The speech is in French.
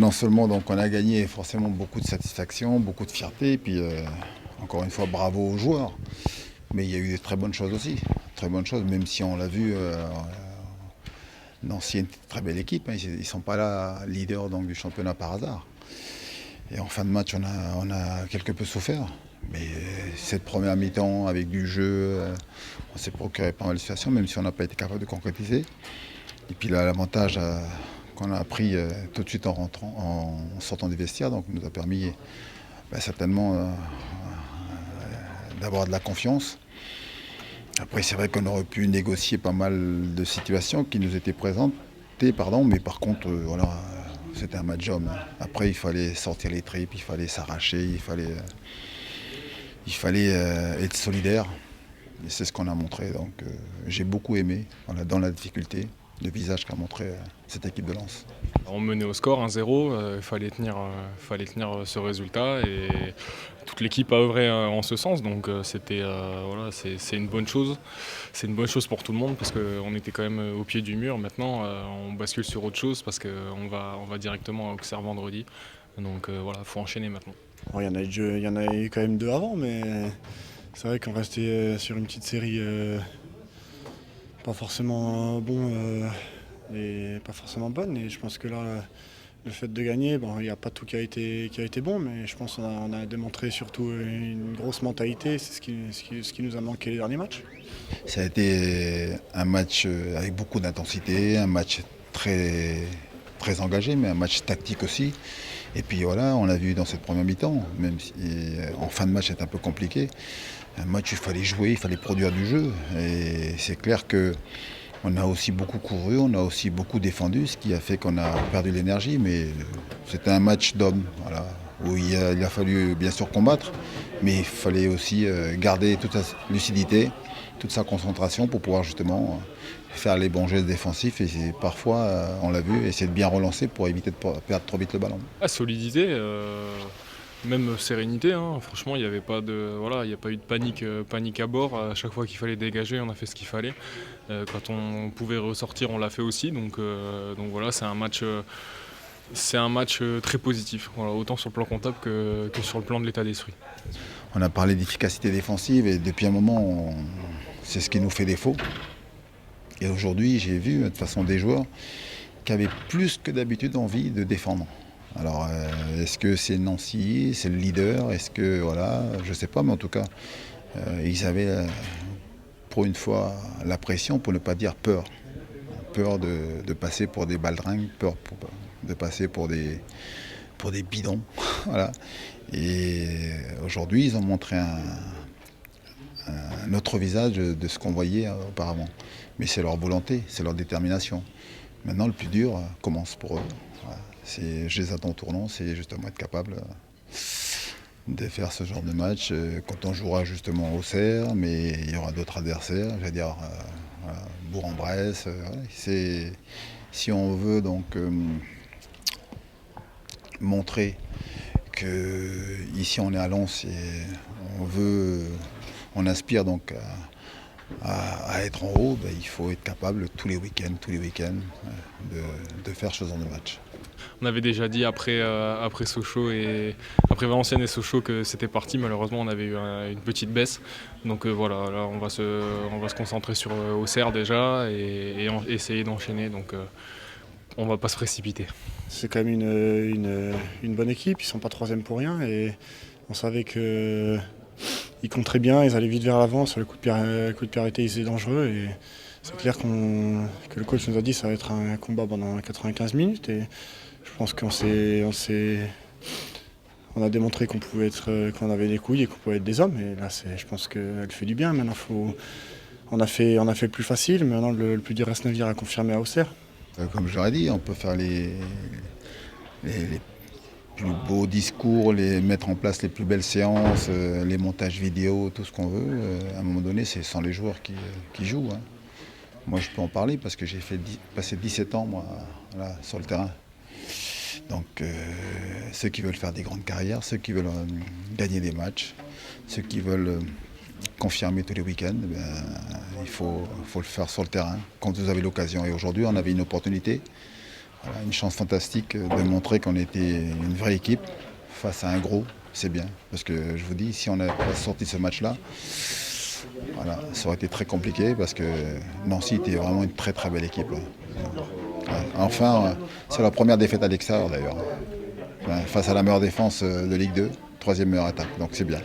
non seulement donc, on a gagné forcément beaucoup de satisfaction, beaucoup de fierté, et puis encore une fois bravo aux joueurs. Mais il y a eu des très bonnes choses aussi, très bonnes choses, même si on l'a vu, Nancy est une très belle équipe, hein, ils ne sont pas là leaders donc, du championnat par hasard. Et en fin de match, on a quelque peu souffert. Mais cette première mi-temps avec du jeu, on s'est procuré pas mal de situations, même si on n'a pas été capable de concrétiser. Et puis là, l'avantage qu'on a pris tout de suite en rentrant, en sortant des vestiaires, donc nous a permis certainement d'avoir de la confiance. Après, c'est vrai qu'on aurait pu négocier pas mal de situations qui nous étaient présentées, mais par contre, voilà, c'était un match d'homme. Après, il fallait sortir les tripes, il fallait s'arracher, il fallait être solidaire. Et c'est ce qu'on a montré. Donc, j'ai beaucoup aimé, voilà, dans la difficulté, le visage qu'a montré cette équipe de Lens. On menait au score 1-0, il fallait tenir ce résultat et toute l'équipe a œuvré en ce sens, donc voilà, c'est une bonne chose. C'est une bonne chose pour tout le monde parce qu'on était quand même au pied du mur. Maintenant, on bascule sur autre chose parce qu'on va directement à Auxerre vendredi. Donc voilà, il faut enchaîner maintenant. Bon, il y en a eu quand même deux avant, mais c'est vrai qu'on restait sur une petite série pas forcément bon et pas forcément bonne. Et je pense que là, le fait de gagner, bon, il n'y a pas tout qui a été bon, mais je pense qu'on a démontré surtout une grosse mentalité. C'est ce qui nous a manqué les derniers matchs. Ça a été un match avec beaucoup d'intensité, un match très, très engagé, mais un match tactique aussi. Et puis voilà, on l'a vu dans cette première mi-temps, même si en fin de match c'est un peu compliqué. Un match où il fallait jouer, il fallait produire du jeu. Et c'est clair qu'on a aussi beaucoup couru, on a aussi beaucoup défendu, ce qui a fait qu'on a perdu l'énergie. Mais c'était un match d'hommes, voilà, où il a fallu bien sûr combattre, mais il fallait aussi garder toute sa lucidité, toute sa concentration pour pouvoir justement faire les bons gestes défensifs et parfois, on l'a vu, essayer de bien relancer pour éviter de perdre trop vite le ballon. Solidité, même sérénité, hein. Franchement, il n'y avait pas il y a pas eu de panique à bord. À chaque fois qu'il fallait dégager, on a fait ce qu'il fallait. Quand on pouvait ressortir, on l'a fait aussi. Donc voilà, c'est un match très positif, voilà, autant sur le plan comptable que sur le plan de l'état d'esprit. On a parlé d'efficacité défensive et depuis un moment, c'est ce qui nous fait défaut. Et aujourd'hui, j'ai vu de toute façon des joueurs qui avaient plus que d'habitude envie de défendre. Alors, est-ce que c'est Nancy, c'est le leader, est-ce que, voilà, je ne sais pas, mais en tout cas, ils avaient pour une fois la pression, pour ne pas dire peur. Peur de passer pour des baldringues, de passer pour des bidons. Voilà. Et aujourd'hui, ils ont montré un autre visage de ce qu'on voyait auparavant. Mais c'est leur volonté, c'est leur détermination. Maintenant, le plus dur commence pour eux. Voilà. Je les attends au tournant, c'est justement être capable de faire ce genre de match quand on jouera justement au Auxerre, mais il y aura d'autres adversaires, je vais dire voilà, Bourg-en-Bresse. Voilà. Si on veut donc montrer que ici on est à Lens et on aspire donc à être en haut, il faut être capable tous les week-ends, de faire ce genre de match. On avait déjà dit après Sochaux et après Valenciennes et Sochaux que c'était parti. Malheureusement, on avait eu une petite baisse. Donc voilà, là on va se concentrer sur Auxerre déjà et essayer d'enchaîner. Donc on va pas se précipiter. C'est quand même une bonne équipe, ils sont pas troisième pour rien et on savait qu'ils comptent très bien, ils allaient vite vers l'avant, sur le coup de pied arrêté ils étaient dangereux et c'est clair que le coach nous a dit que ça va être un combat pendant 95 minutes et je pense qu'on a démontré qu'on avait des couilles et qu'on pouvait être des hommes et là je pense qu'elle fait du bien. Maintenant on a fait le plus facile, maintenant le plus dur reste à confirmer à Auxerre. Comme je l'aurais dit, on peut faire les plus beaux discours, mettre en place les plus belles séances, les montages vidéo, tout ce qu'on veut. À un moment donné, c'est sans les joueurs qui jouent. Hein. Moi, je peux en parler parce que j'ai passé 17 ans moi, là, sur le terrain. Donc, ceux qui veulent faire des grandes carrières, ceux qui veulent gagner des matchs, ceux qui veulent confirmer tous les week-ends, il faut le faire sur le terrain quand vous avez l'occasion. Et aujourd'hui, on avait une opportunité. Voilà, une chance fantastique de montrer qu'on était une vraie équipe face à un gros, c'est bien. Parce que je vous dis, si on n'avait pas sorti ce match-là, voilà, ça aurait été très compliqué parce que Nancy était vraiment une très très belle équipe. Ouais. Enfin, c'est la première défaite à l'extérieur d'ailleurs. Ouais, face à la meilleure défense de Ligue 2, troisième meilleure attaque, donc c'est bien.